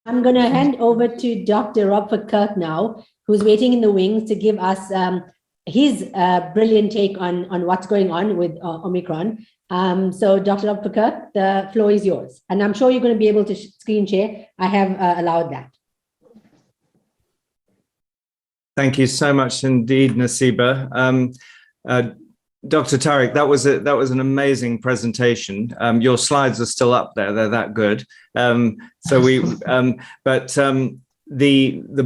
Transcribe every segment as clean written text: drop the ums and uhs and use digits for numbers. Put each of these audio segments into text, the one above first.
I'm going to hand over to Dr. Rob Verkerk now, who's waiting in the wings to give us his brilliant take on what's going on with Omicron. So Dr. Rob Verkerk, the floor is yours. And I'm sure you're going to be able to screen share. I have allowed that. Thank you so much indeed, Nasiba. Dr. Tariq, that was an amazing presentation. Your slides are still up there; they're that good. The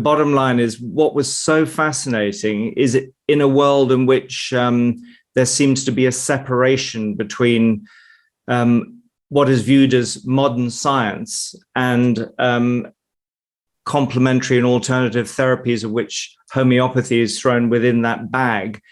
bottom line is, what was so fascinating is in a world in which there seems to be a separation between what is viewed as modern science and complementary and alternative therapies, of which homeopathy is thrown within that bag.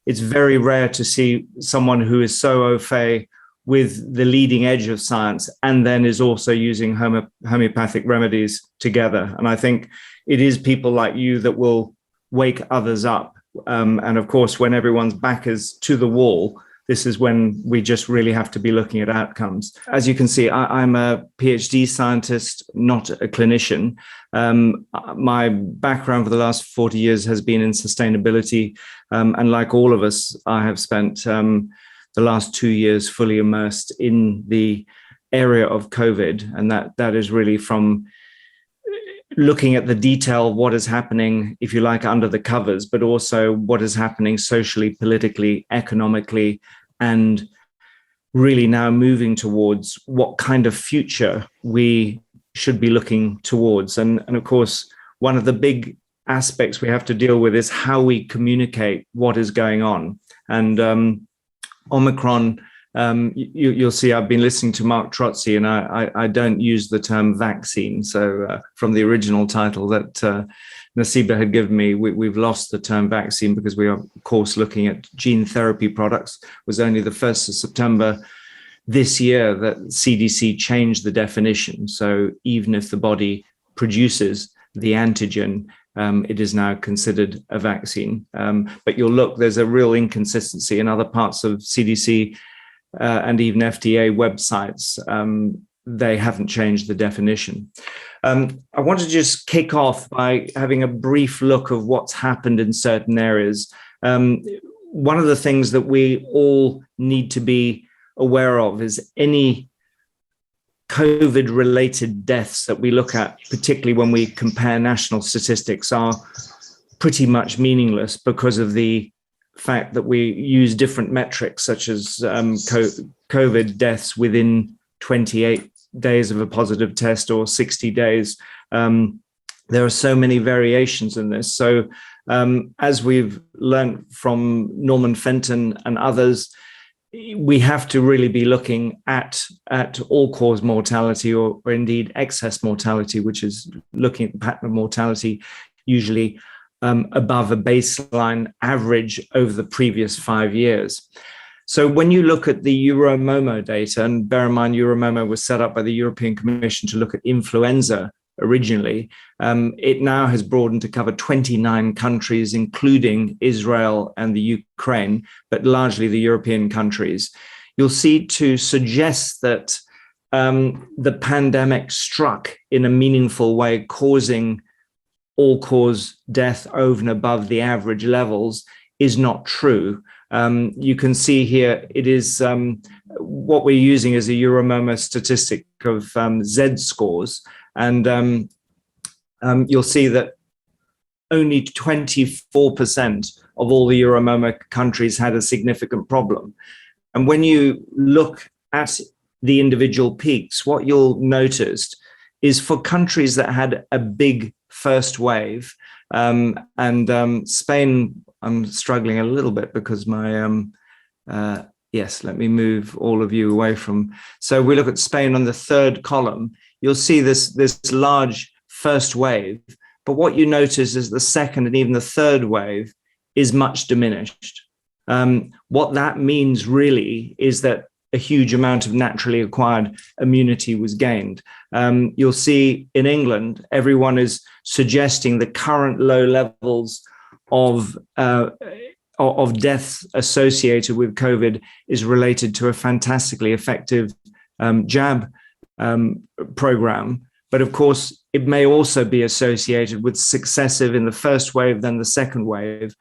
It's very rare to see someone who is so au fait with the leading edge of science and then is also using homeopathic remedies together. And I think it is people like you that will wake others up. And of course, when everyone's back is to the wall, this is when we just really have to be looking at outcomes. As you can see, I'm a PhD scientist, not a clinician. My background for the last 40 years has been in sustainability. And like all of us, I have spent the last 2 years fully immersed in the area of COVID. And that is really from looking at the detail of what is happening, if you like, under the covers, but also what is happening socially, politically, economically, and really now moving towards what kind of future we should be looking towards. And of course, one of the big aspects we have to deal with is how we communicate what is going on. And Omicron, you'll see I've been listening to Mark Trotzi, and I don't use the term vaccine. So from the original title that Nasiba had given me, we've lost the term vaccine because we are, of course, looking at gene therapy products. It was only the 1st of September this year that CDC changed the definition. So even if the body produces the antigen, it is now considered a vaccine. But you'll look, there's a real inconsistency in other parts of CDC and even FDA websites. They haven't changed the definition. I want to just kick off by having a brief look of what's happened in certain areas. One of the things that we all need to be aware of is any COVID-related deaths that we look at, particularly when we compare national statistics, are pretty much meaningless because of the fact that we use different metrics, such as COVID deaths within 28 days of a positive test or 60 days. There are so many variations in this. So as we've learned from Norman Fenton and others, we have to really be looking at all-cause mortality or indeed excess mortality, which is looking at the pattern of mortality usually above a baseline average over the previous 5 years. So when you look at the Euromomo data, and bear in mind, Euromomo was set up by the European Commission to look at influenza originally, it now has broadened to cover 29 countries, including Israel and the Ukraine, but largely the European countries. You'll see to suggest that the pandemic struck in a meaningful way, causing all-cause death over and above the average levels is not true. You can see here, it is what we're using as a Euromomo statistic of Z scores. And you'll see that only 24% of all the Euromomo countries had a significant problem. And when you look at the individual peaks, what you'll notice is for countries that had a big first wave, and Spain, I'm struggling a little bit because my, yes, let me move all of you away from. So we look at Spain on the third column, you'll see this large first wave, but what you notice is the second and even the third wave is much diminished. What that means really is that a huge amount of naturally acquired immunity was gained. You'll see in England, everyone is suggesting the current low levels of deaths associated with COVID is related to a fantastically effective jab program. But of course, it may also be associated with successive, in the first wave, then the second wave,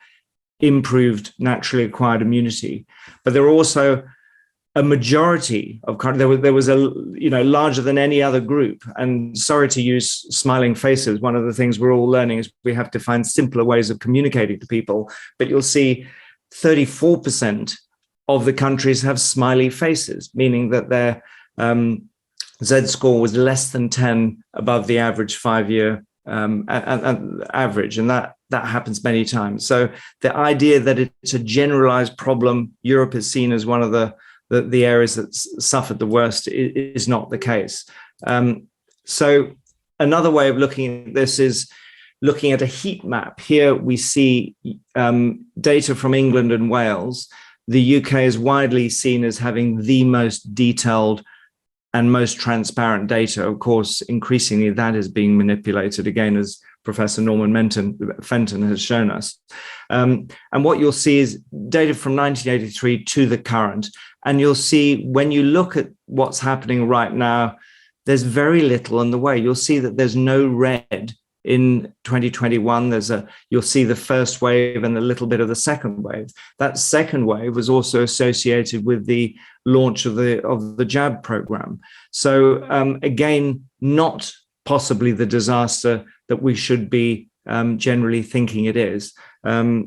improved naturally acquired immunity. But there are also a majority of there was a larger than any other group. And sorry to use smiling faces. One of the things we're all learning is we have to find simpler ways of communicating to people. But you'll see 34% of the countries have smiley faces, meaning that their Z-score was less than 10 above the average 5-year average, and that happens many times. So the idea that it's a generalized problem, Europe is seen as one of the areas that suffered the worst, is not the case. So another way of looking at this is looking at a heat map. Here we see data from England and Wales. The UK is widely seen as having the most detailed and most transparent data. Of course, increasingly that is being manipulated, again, as Professor Norman Fenton has shown us. And what you'll see is data from 1983 to the current. And you'll see, when you look at what's happening right now, there's very little in the way. You'll see that there's no red in 2021. You'll see the first wave and a little bit of the second wave. That second wave was also associated with the launch of the jab program. So again, not possibly the disaster that we should be generally thinking it is.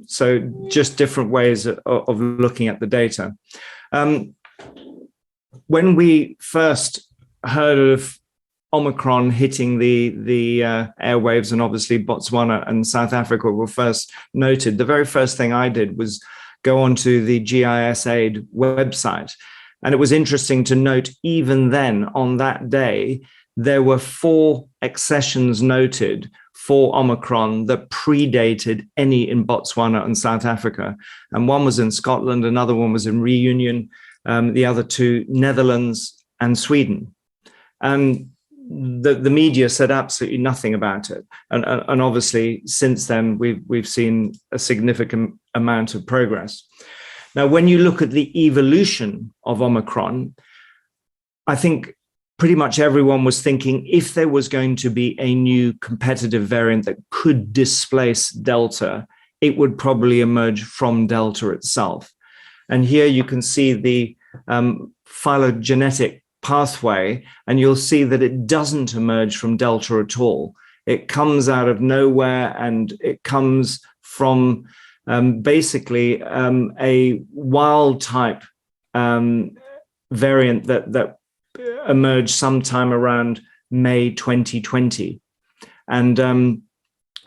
So just different ways of looking at the data. When we first heard of Omicron hitting the airwaves, and obviously Botswana and South Africa were first noted, the very first thing I did was go onto the GIS Aid website. And it was interesting to note, even then, on that day, there were 4 accessions noted for Omicron that predated any in Botswana and South Africa. And one was in Scotland, another one was in Reunion, the other 2, Netherlands and Sweden. And the media said absolutely nothing about it. And obviously, since then, we've seen a significant amount of progress. Now, when you look at the evolution of Omicron, I think pretty much everyone was thinking, if there was going to be a new competitive variant that could displace Delta, it would probably emerge from Delta itself. And here you can see the phylogenetic pathway, and you'll see that it doesn't emerge from Delta at all. It comes out of nowhere, and it comes from basically a wild type variant that emerged sometime around May 2020. And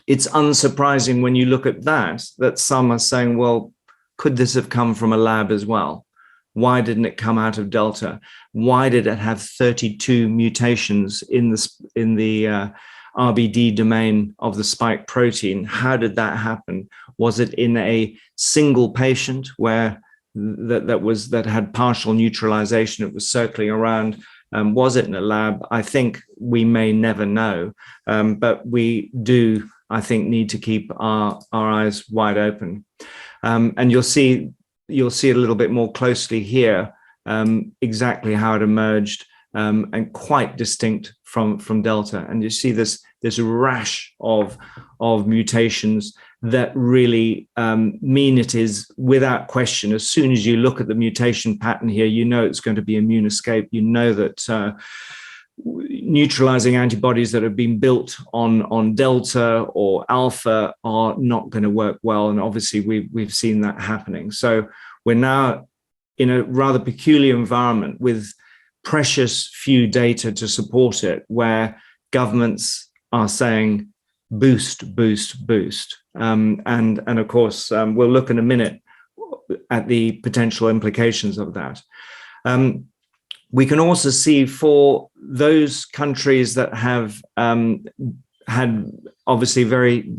it's unsurprising when you look at that some are saying, well, could this have come from a lab as well? Why didn't it come out of Delta? Why did it have 32 mutations in the RBD domain of the spike protein? How did that happen? Was it in a single patient where that had partial neutralization? It was circling around. Was it in a lab? I think we may never know, but we do, I think, need to keep our eyes wide open. And you'll see it a little bit more closely here, exactly how it emerged, and quite distinct from Delta. And you see this rash of mutations that really mean it is, without question, as soon as you look at the mutation pattern here, you know it's going to be immune escape. You know that neutralizing antibodies that have been built on Delta or Alpha are not going to work well. And obviously we've seen that happening. So we're now in a rather peculiar environment with precious few data to support it, where governments are saying boost, boost, boost. And of course, we'll look in a minute at the potential implications of that. We can also see for those countries that have had obviously very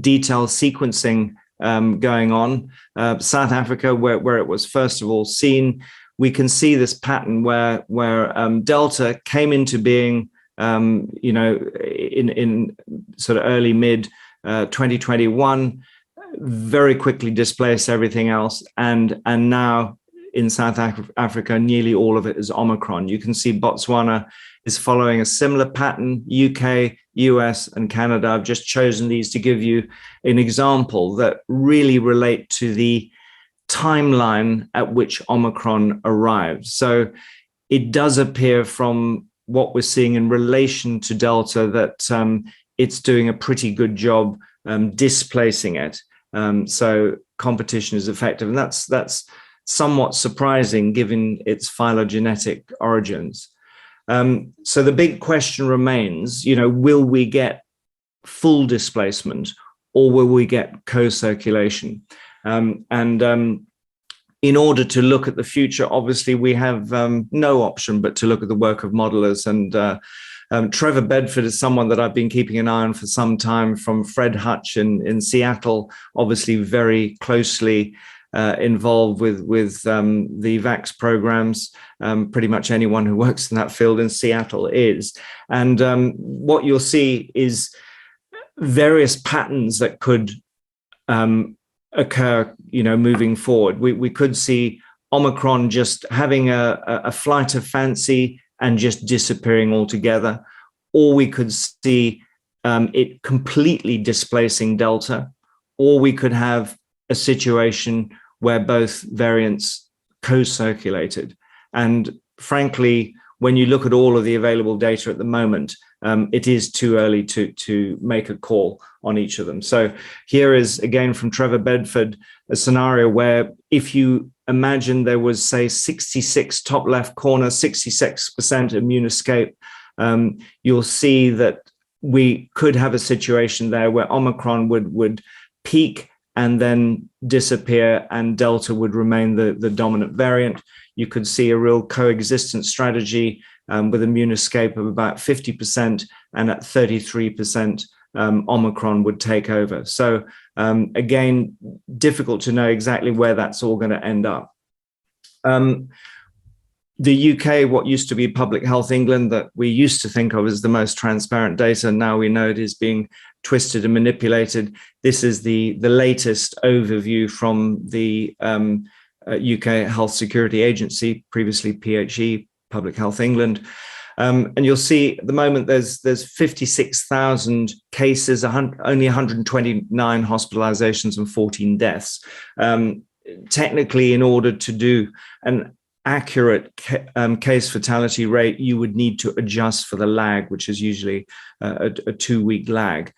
detailed sequencing going on, South Africa, where it was first of all seen, we can see this pattern where Delta came into being, in sort of early mid 2021, very quickly displaced everything else, and now in South Africa, nearly all of it is Omicron. You can see Botswana is following a similar pattern. UK, US, and Canada. I've just chosen these to give you an example that really relate to the timeline at which Omicron arrived. So it does appear from what we're seeing in relation to Delta that it's doing a pretty good job displacing it. So competition is effective, and that's somewhat surprising given its phylogenetic origins. So the big question remains, will we get full displacement or will we get co-circulation? In order to look at the future, obviously we have no option but to look at the work of modelers. And Trevor Bedford is someone that I've been keeping an eye on for some time, from Fred Hutch in Seattle, obviously very closely involved with the vax programs. Pretty much anyone who works in that field in Seattle is. And what you'll see is various patterns that could occur, moving forward. We could see Omicron just having a flight of fancy and just disappearing altogether, or we could see it completely displacing Delta, or we could have a situation where both variants co-circulated. And frankly, when you look at all of the available data at the moment, it is too early to make a call on each of them. So here is, again, from Trevor Bedford, a scenario where if you imagine there was, say, 66 top left corner, 66% immune escape, you'll see that we could have a situation there where Omicron would peak and then disappear, and Delta would remain the dominant variant. You could see a real coexistence strategy with immune escape of about 50%, and at 33%, Omicron would take over. So again, difficult to know exactly where that's all going to end up. The UK, what used to be Public Health England, that we used to think of as the most transparent data, now we know it is being twisted and manipulated. This is the latest overview from the UK Health Security Agency, previously PHE, Public Health England. And you'll see at the moment there's 56,000 cases, only 129 hospitalizations and 14 deaths. Technically, in order to do an accurate case fatality rate, you would need to adjust for the lag, which is usually a 2-week lag.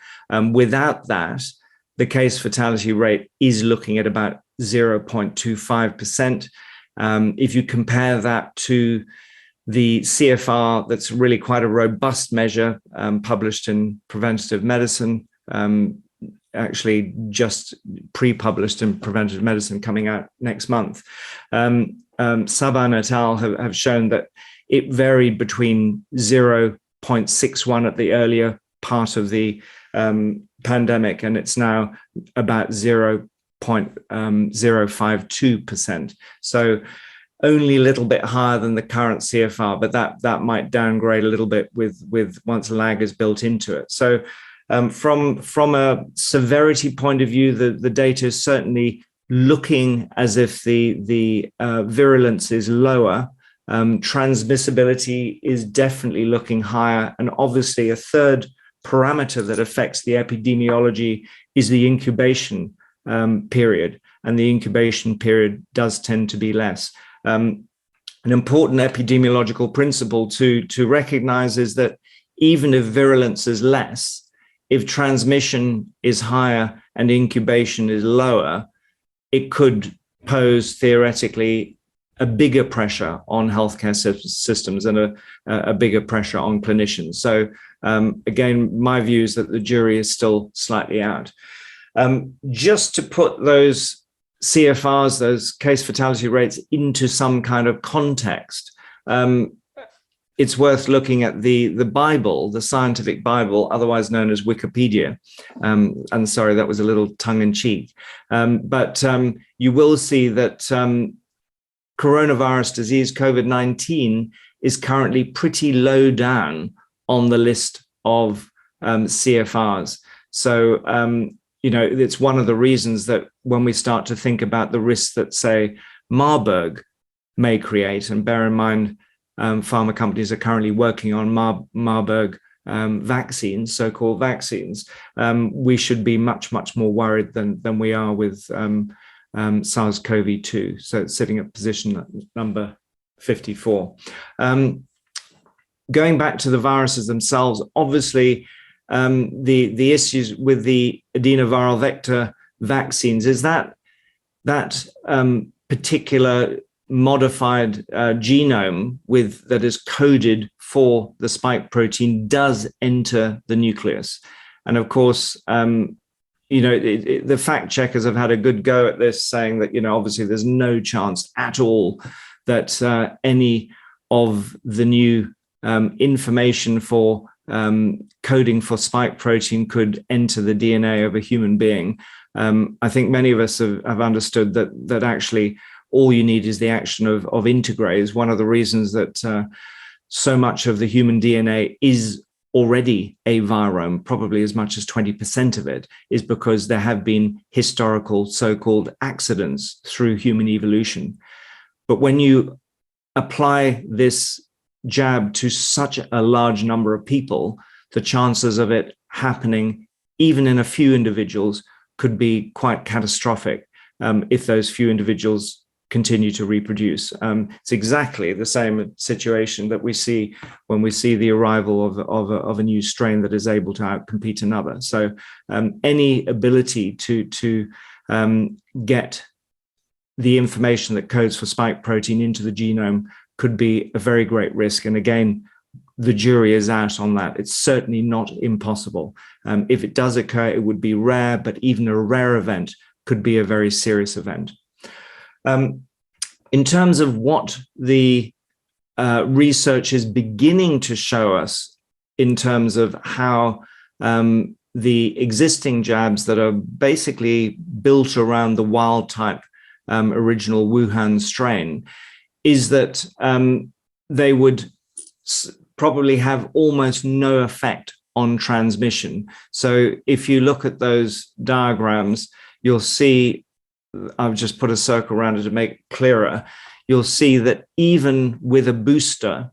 Without that, the case fatality rate is looking at about 0.25%. If you compare that to the CFR, that's really quite a robust measure, published in Preventative Medicine, actually just pre-published in Preventative Medicine, coming out next month. Saban et al. have shown that it varied between 0.61 at the earlier part of the pandemic, and it's now about 0.052%. So only a little bit higher than the current CFR, but that might downgrade a little bit with once lag is built into it. So from a severity point of view, the data is certainly looking as if the virulence is lower. Transmissibility is definitely looking higher. And obviously a third parameter that affects the epidemiology is the incubation period. And the incubation period does tend to be less. An important epidemiological principle to recognize is that even if virulence is less, if transmission is higher and incubation is lower, it could pose theoretically a bigger pressure on healthcare systems and a bigger pressure on clinicians. So again, my view is that the jury is still slightly out. Just to put those CFRs, those case fatality rates, into some kind of context, it's worth looking at the Bible, the scientific Bible, otherwise known as Wikipedia. And sorry, that was a little tongue-in-cheek. But you will see that coronavirus disease, COVID-19, is currently pretty low down on the list of CFRs. So, it's one of the reasons that when we start to think about the risks that, say, Marburg may create, and bear in mind, pharma companies are currently working on Marburg vaccines, so-called vaccines, we should be much, much more worried than we are with SARS-CoV-2. So it's sitting at position number 54. Going back to the viruses themselves, obviously, the issues with the adenoviral vector vaccines is that particular modified genome that is coded for the spike protein does enter the nucleus. And of course, the fact checkers have had a good go at this, saying that, obviously there's no chance at all that any of the new information for coding for spike protein could enter the DNA of a human being. I think many of us have understood that actually all you need is the action of integrase. One of the reasons that so much of the human DNA is already a virome, probably as much as 20% of it, is because there have been historical so-called accidents through human evolution. But when you apply this jab to such a large number of people, the chances of it happening, even in a few individuals, could be quite catastrophic if those few individuals continue to reproduce. It's exactly the same situation that we see when we see the arrival of a new strain that is able to outcompete another. So any ability to get the information that codes for spike protein into the genome could be a very great risk. And again, the jury is out on that. It's certainly not impossible. If it does occur, it would be rare, but even a rare event could be a very serious event. In terms of what the research is beginning to show us in terms of how the existing jabs that are basically built around the wild type original Wuhan strain, is that they would probably have almost no effect on transmission. So if you look at those diagrams, you'll see, I've just put a circle around it to make it clearer, you'll see that even with a booster,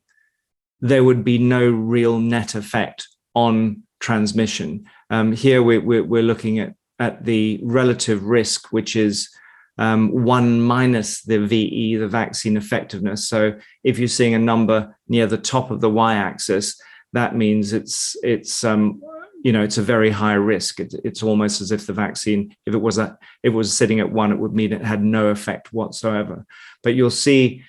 there would be no real net effect on transmission. Here we're looking at the relative risk, which is 1 minus the VE, the vaccine effectiveness. So if you're seeing a number near the top of the y-axis, that means it's a very high risk. It's almost as if the vaccine, if it was sitting at 1, it would mean it had no effect whatsoever. But you'll see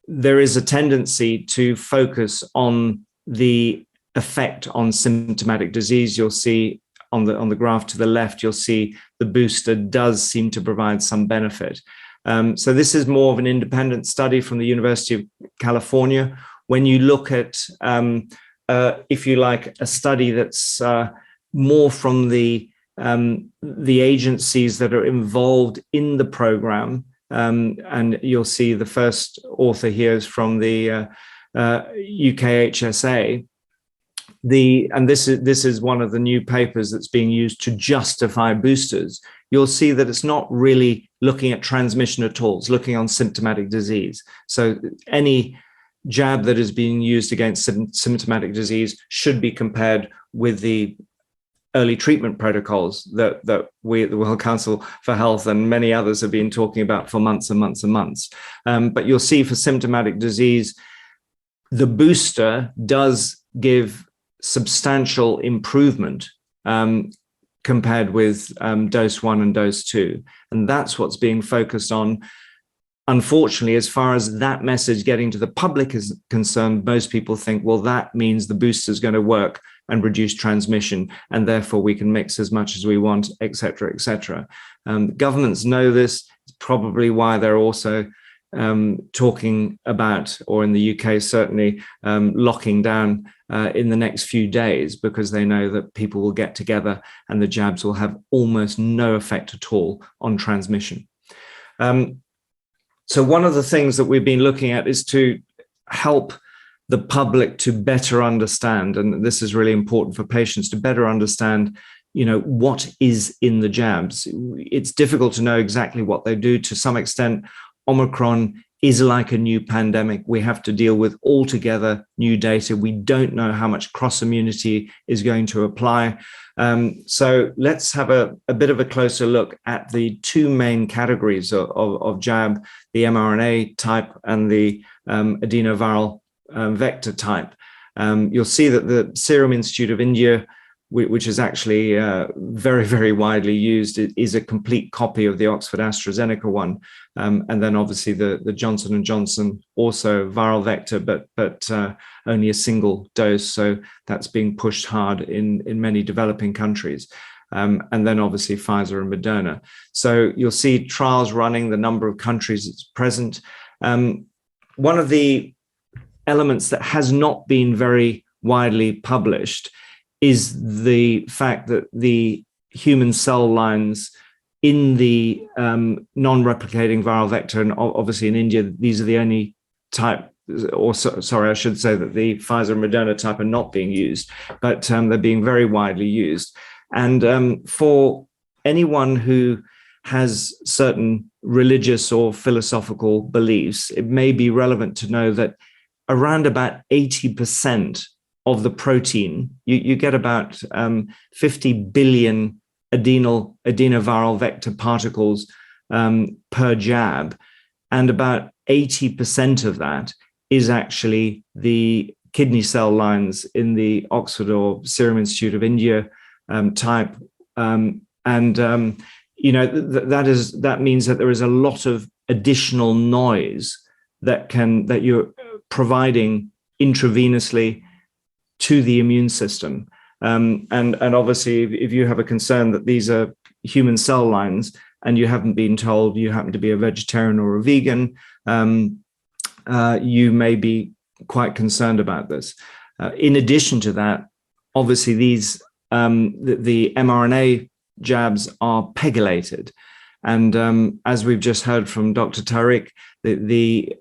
there is a tendency to focus on the effect on symptomatic disease. You'll see on the graph to the left, you'll see the booster does seem to provide some benefit. So this is more of an independent study from the University of California. When you look at, if you like, a study that's more from the agencies that are involved in the program, and you'll see the first author here is from the UKHSA. And this is one of the new papers that's being used to justify boosters. You'll see that it's not really looking at transmission at all. It's looking on symptomatic disease. So any jab that is being used against symptomatic disease should be compared with the early treatment protocols that we at the World Council for Health and many others have been talking about for months and months and months. But you'll see for symptomatic disease, the booster does give substantial improvement compared with dose 1 and dose 2. And that's what's being focused on. Unfortunately, as far as that message getting to the public is concerned, most people think, well, that means the booster is going to work and reduce transmission, and therefore we can mix as much as we want, et cetera, et cetera. Governments know this. It's probably why they're also talking about, or in the UK certainly, locking down in the next few days, because they know that people will get together and the jabs will have almost no effect at all on transmission. So one of the things that we've been looking at is to help the public to better understand, and this is really important for patients to better understand, what is in the jabs. It's difficult to know exactly what they do. To some extent, Omicron is like a new pandemic. We have to deal with altogether new data. We don't know how much cross immunity is going to apply. So let's have a bit of a closer look at the two main categories of jab, the mRNA type and the adenoviral vector type. You'll see that the Serum Institute of India, which is actually very, very widely used, it is a complete copy of the Oxford AstraZeneca one. And then obviously the Johnson & Johnson, also viral vector, but only a single dose. So that's being pushed hard in many developing countries. And then obviously Pfizer and Moderna. So you'll see trials running, the number of countries it's present. One of the elements that has not been very widely published is the fact that the human cell lines in the non-replicating viral vector, and obviously in India, these are the only type, or sorry, I should say that the Pfizer and Moderna type are not being used, but they're being very widely used. And for anyone who has certain religious or philosophical beliefs, it may be relevant to know that around about 80% of the protein, you get about 50 billion adenoviral vector particles per jab, and about 80% of that is actually the kidney cell lines in the Oxford or Serum Institute of India type, that means that there is a lot of additional noise that you're providing intravenously to the immune system. And obviously, if you have a concern that these are human cell lines and you haven't been told, you happen to be a vegetarian or a vegan, you may be quite concerned about this. In addition to that, obviously these the mRNA jabs are pegylated. And as we've just heard from Dr. Tariq, the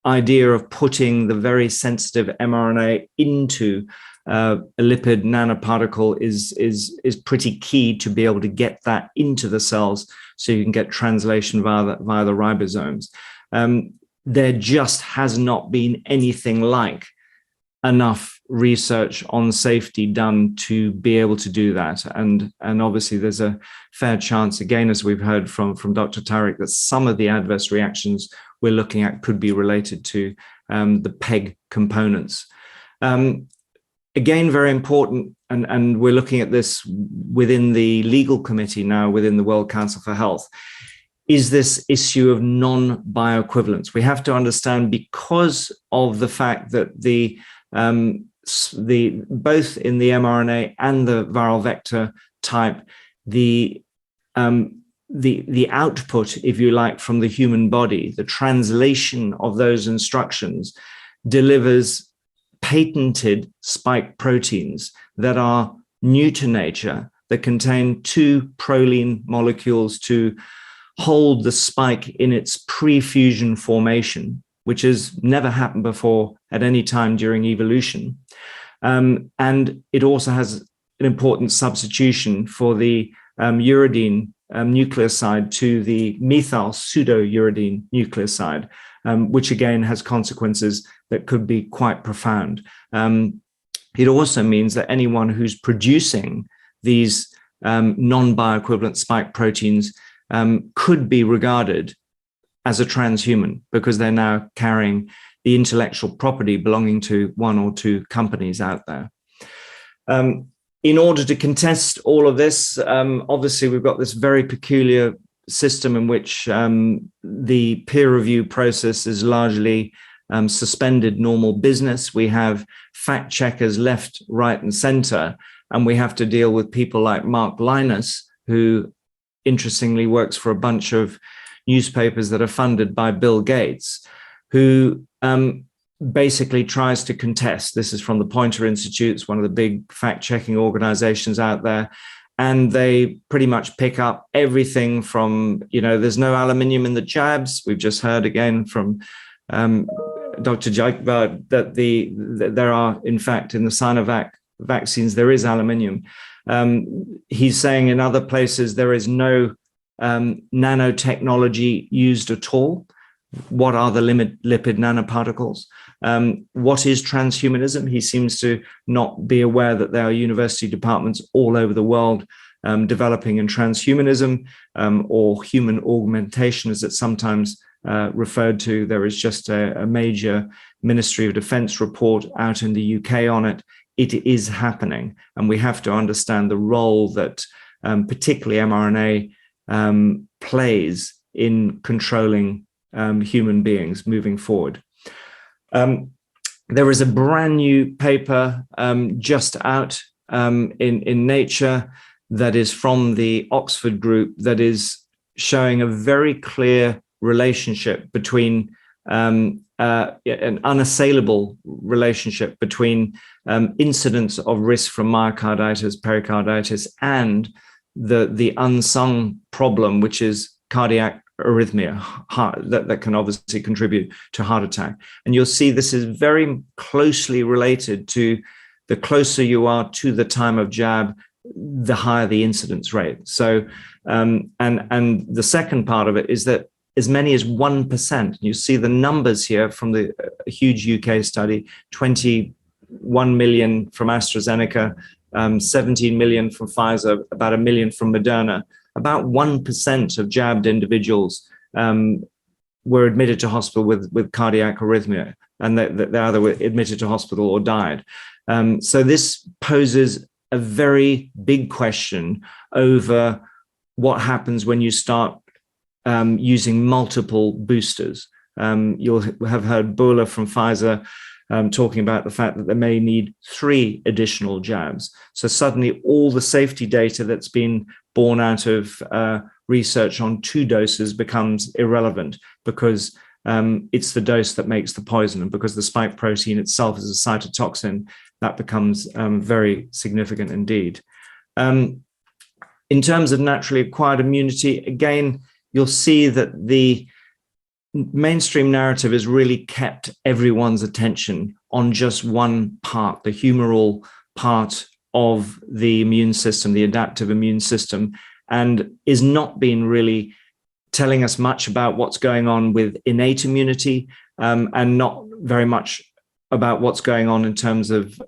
idea of putting the very sensitive mRNA into a lipid nanoparticle is pretty key to be able to get that into the cells so you can get translation via the ribosomes. There just has not been anything like enough research on safety done to be able to do that. And obviously there's a fair chance, again, as we've heard from Dr. Tariq, that some of the adverse reactions we're looking at could be related to the PEG components. Again, very important, and we're looking at this within the legal committee now, within the World Council for Health, is this issue of non-bioequivalence. We have to understand, because of the fact that the both in the mRNA and the viral vector type, the output, if you like, from the human body, the translation of those instructions delivers patented spike proteins that are new to nature, that contain two proline molecules to hold the spike in its pre-fusion formation, which has never happened before at any time during evolution. And it also has an important substitution for the uridine nucleoside to the methyl pseudouridine nucleoside, which again has consequences that could be quite profound. It also means that anyone who's producing these non-bioequivalent spike proteins could be regarded as a transhuman, because they're now carrying the intellectual property belonging to one or two companies out there. In order to contest all of this, obviously we've got this very peculiar system in which the peer review process is largely suspended normal business. We have fact checkers left, right, and center, and we have to deal with people like Mark Linus, who interestingly works for a bunch of newspapers that are funded by Bill Gates, who basically tries to contest. This is from the Poynter Institute, it's one of the big fact-checking organizations out there. And they pretty much pick up everything from, there's no aluminium in the jabs. We've just heard again from Dr. Jaikba that there are, in fact, in the Sinovac vaccines, there is aluminium. He's saying in other places there is no nanotechnology used at all. what are the lipid nanoparticles? What is transhumanism? He seems to not be aware that there are university departments all over the world developing in transhumanism, or human augmentation, as it's sometimes referred to. There is just a major Ministry of Defense report out in the UK on it. It is happening, and we have to understand the role that particularly mRNA plays in controlling human beings moving forward. There is a brand new paper just out in Nature that is from the Oxford group that is showing a very clear relationship between an unassailable relationship between incidence of risk from myocarditis, pericarditis, and the unsung problem, which is cardiac arrhythmia, that can obviously contribute to heart attack. And you'll see this is very closely related to the closer you are to the time of jab, the higher the incidence rate. So, and the second part of it is that as many as 1%, you see the numbers here from the huge UK study, 21 million from AstraZeneca, 17 million from Pfizer, about 1 million from Moderna. About 1% of jabbed individuals were admitted to hospital with cardiac arrhythmia, and they either were admitted to hospital or died. So this poses a very big question over what happens when you start using multiple boosters. You'll have heard Buller from Pfizer talking about the fact that they may need 3 additional jabs. So suddenly all the safety data that's been born out of research on 2 doses becomes irrelevant, because it's the dose that makes the poison, and because the spike protein itself is a cytotoxin, that becomes very significant indeed. In terms of naturally acquired immunity, again, you'll see that the mainstream narrative has really kept everyone's attention on just one part, the humoral part of the immune system, the adaptive immune system, and is not being really telling us much about what's going on with innate immunity, and not very much about what's going on in terms of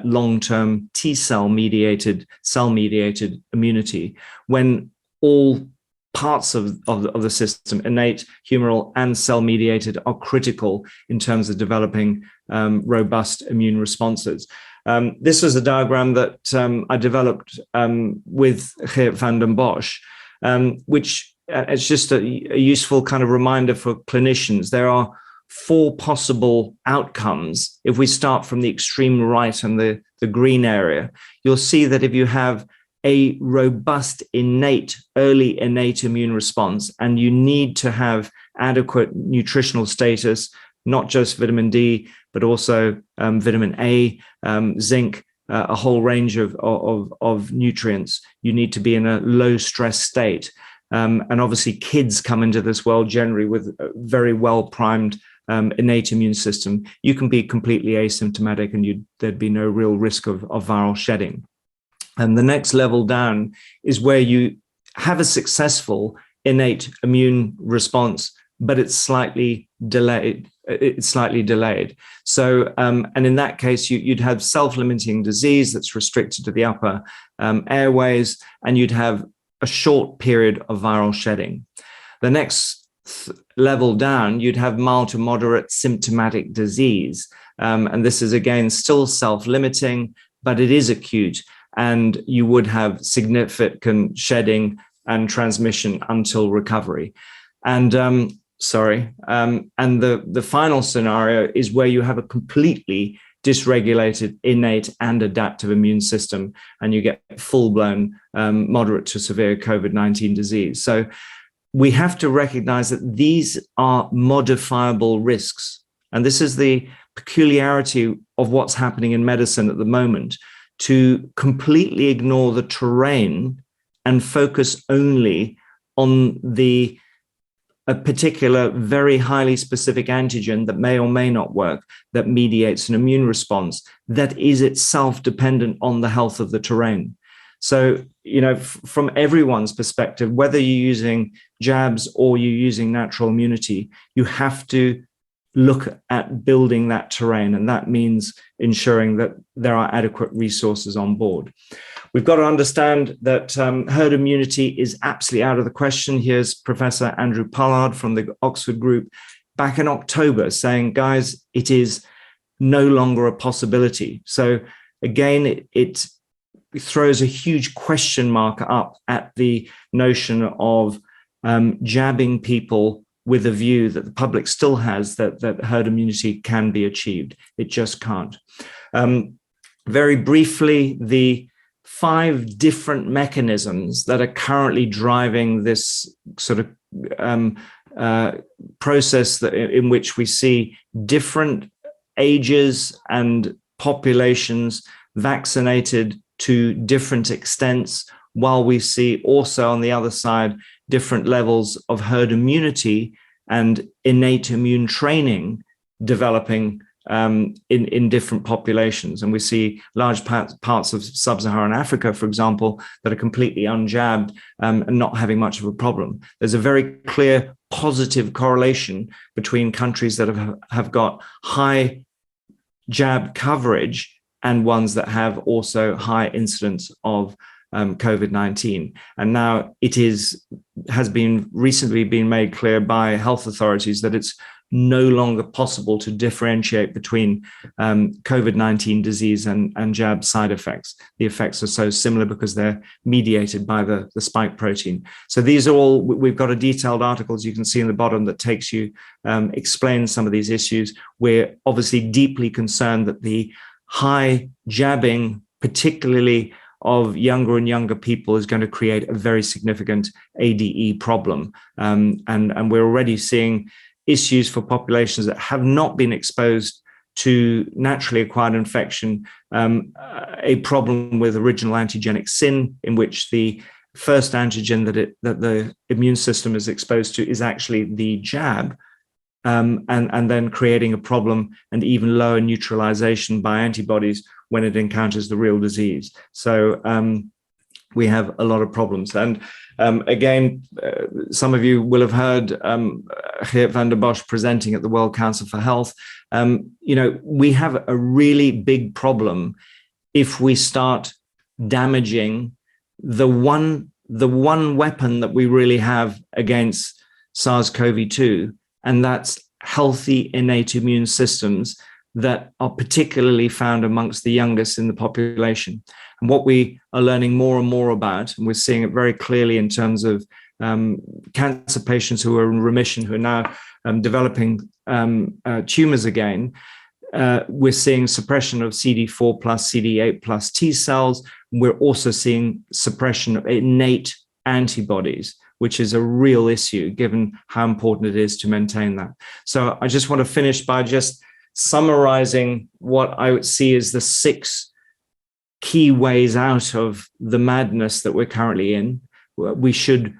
long-term cell mediated immunity, when all parts of the system, innate, humoral, and cell-mediated, are critical in terms of developing robust immune responses. This was a diagram that I developed with Geert van den Bosch, which it's just a useful kind of reminder for clinicians. There are 4 possible outcomes. If we start from the extreme right and the green area, you'll see that if you have a robust early innate immune response, and you need to have adequate nutritional status, not just vitamin D, but also vitamin A, zinc, a whole range of nutrients. You need to be in a low stress state. And obviously kids come into this world generally with a very well primed innate immune system. You can be completely asymptomatic, and there'd be no real risk of viral shedding. And the next level down is where you have a successful innate immune response, but it's slightly delayed. So, and in that case, you'd have self-limiting disease that's restricted to the upper airways, and you'd have a short period of viral shedding. The next level down, you'd have mild to moderate symptomatic disease. And this is, again, still self-limiting, but it is acute. And you would have significant shedding and transmission until recovery. And and the final scenario is where you have a completely dysregulated innate and adaptive immune system, and you get full-blown moderate to severe COVID-19 disease. So we have to recognize that these are modifiable risks. And this is the peculiarity of what's happening in medicine at the moment, to completely ignore the terrain and focus only on a particular very highly specific antigen that may or may not work, that mediates an immune response that is itself dependent on the health of the terrain. So, from everyone's perspective, whether you're using jabs or you're using natural immunity, you have to look at building that terrain. And that means ensuring that there are adequate resources on board. We've got to understand that herd immunity is absolutely out of the question. Here's Professor Andrew Pollard from the Oxford Group back in October saying, guys, it is no longer a possibility. So again, it throws a huge question mark up at the notion of jabbing people with a view that the public still has that herd immunity can be achieved. It just can't. Very briefly, the 5 different mechanisms that are currently driving this sort of process in which we see different ages and populations vaccinated to different extents, while we see also on the other side different levels of herd immunity and innate immune training developing in different populations. And we see large parts of sub-Saharan Africa, for example, that are completely unjabbed and not having much of a problem. There's a very clear positive correlation between countries that have got high jab coverage and ones that have also high incidence of COVID-19. And now it has been recently been made clear by health authorities that it's no longer possible to differentiate between COVID-19 disease and jab side effects. The effects are so similar because they're mediated by the spike protein. So these are all, we've got a detailed articles you can see in the bottom that takes you, explains some of these issues. We're obviously deeply concerned that the high jabbing, particularly of younger and younger people, is going to create a very significant ADE problem. And we're already seeing issues for populations that have not been exposed to naturally acquired infection, a problem with original antigenic sin, in which the first antigen that the immune system is exposed to is actually the jab, and then creating a problem and even lower neutralization by antibodies when it encounters the real disease. So we have a lot of problems. And again, some of you will have heard Geert van der Bosch presenting at the World Council for Health. We have a really big problem if we start damaging the one weapon that we really have against SARS-CoV-2, and that's healthy innate immune systems that are particularly found amongst the youngest in the population. And what we are learning more and more about, and we're seeing it very clearly in terms of cancer patients who are in remission, who are now developing tumors again, we're seeing suppression of CD4 plus CD8 plus T cells. We're also seeing suppression of innate antibodies, which is a real issue given how important it is to maintain that. So I just want to finish by just summarizing what I would see as the 6 key ways out of the madness that we're currently in. We should,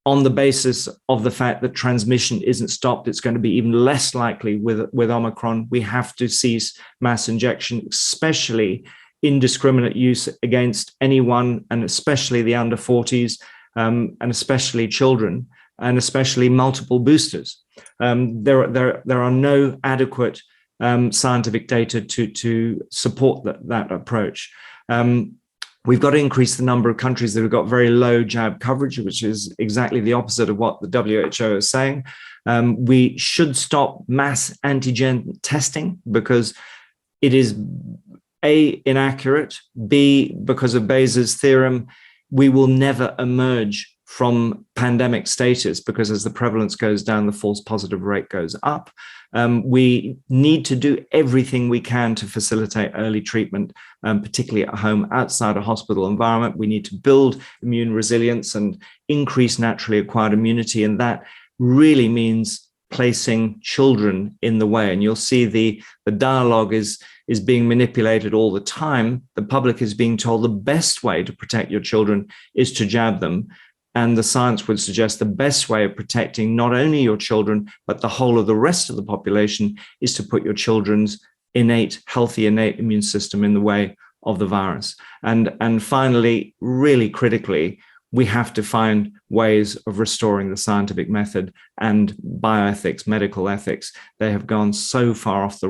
on the basis of the fact that transmission isn't stopped, it's going to be even less likely with Omicron. We have to cease mass injection, especially indiscriminate use against anyone, and especially the under 40s, and especially children, and especially multiple boosters. There are no adequate scientific data to support that approach. We've got to increase the number of countries that have got very low jab coverage, which is exactly the opposite of what the WHO is saying. We should stop mass antigen testing because it is A, inaccurate, B, because of Bayes' theorem, we will never emerge from pandemic status, because as the prevalence goes down, the false positive rate goes up. We need to do everything we can to facilitate early treatment, particularly at home, outside a hospital environment. We need to build immune resilience and increase naturally acquired immunity. And that really means placing children in the way. And you'll see the dialogue is being manipulated all the time. The public is being told the best way to protect your children is to jab them. And the science would suggest the best way of protecting not only your children, but the whole of the rest of the population is to put your children's healthy innate immune system in the way of the virus. And finally, really critically, we have to find ways of restoring the scientific method and bioethics, medical ethics. They have gone so far off the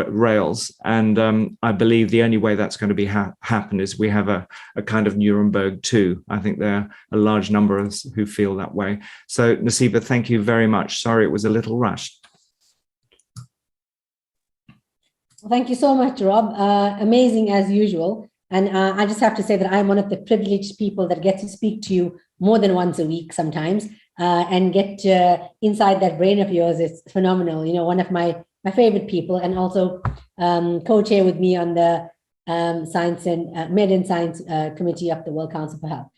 rails. And I believe the only way that's going to be happen is we have a kind of Nuremberg 2. I think there are a large number of us who feel that way. So Nasiba, thank you very much. Sorry, it was a little rushed. Thank you so much, Rob. Amazing as usual. And I just have to say that I'm one of the privileged people that get to speak to you more than once a week sometimes and get inside that brain of yours. It's phenomenal. You know, one of my favorite people, and also co-chair with me on the Science and Med and Science Committee of the World Council for Health.